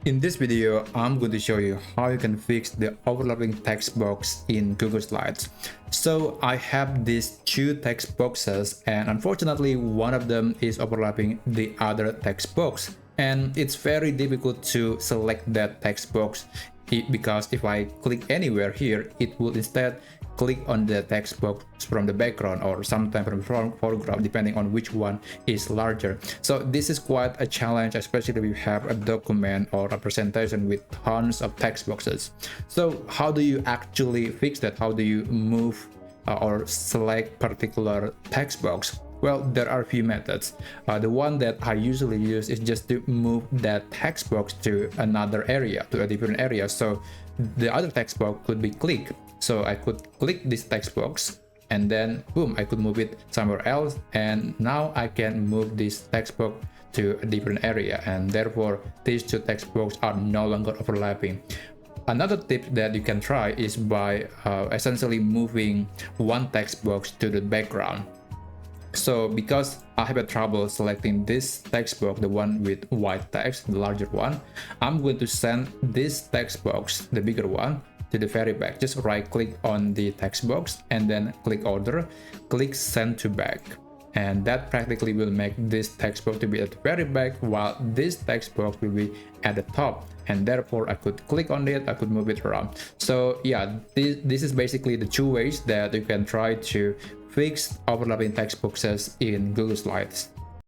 In this video, I'm going to show you how you can fix the overlapping text box in Google Slides. So I have these two text boxes, and unfortunately one of them is overlapping the other text box. And it's very difficult to select that text box because if I click anywhere here, it will instead click on the text box from the background or sometimes from the foreground, depending on which one is larger. So this is quite a challenge, especially if you have a document or a presentation with tons of text boxes. So how do you actually fix that? How do you move or select particular text box? Well, there are a few methods. The one that I usually use is just to move that text box to another area, to a different area. So the other text box could be click. So I could click this text box and then boom, I could move it somewhere else. And now I can move this text box to a different area. And therefore, these two text boxes are no longer overlapping. Another tip that you can try is by essentially moving one text box to the background. So because I have a trouble selecting this text box, the one with white text, the larger one, I'm going to send this text box, the bigger one, to the very back. Just right click on the text box and then click order, click send to back. And that practically will make this text box to be at the very back while this text box will be at the top. And therefore I could click on it, I could move it around. So yeah, this is basically the two ways that you can try to fix overlapping text boxes in Google Slides.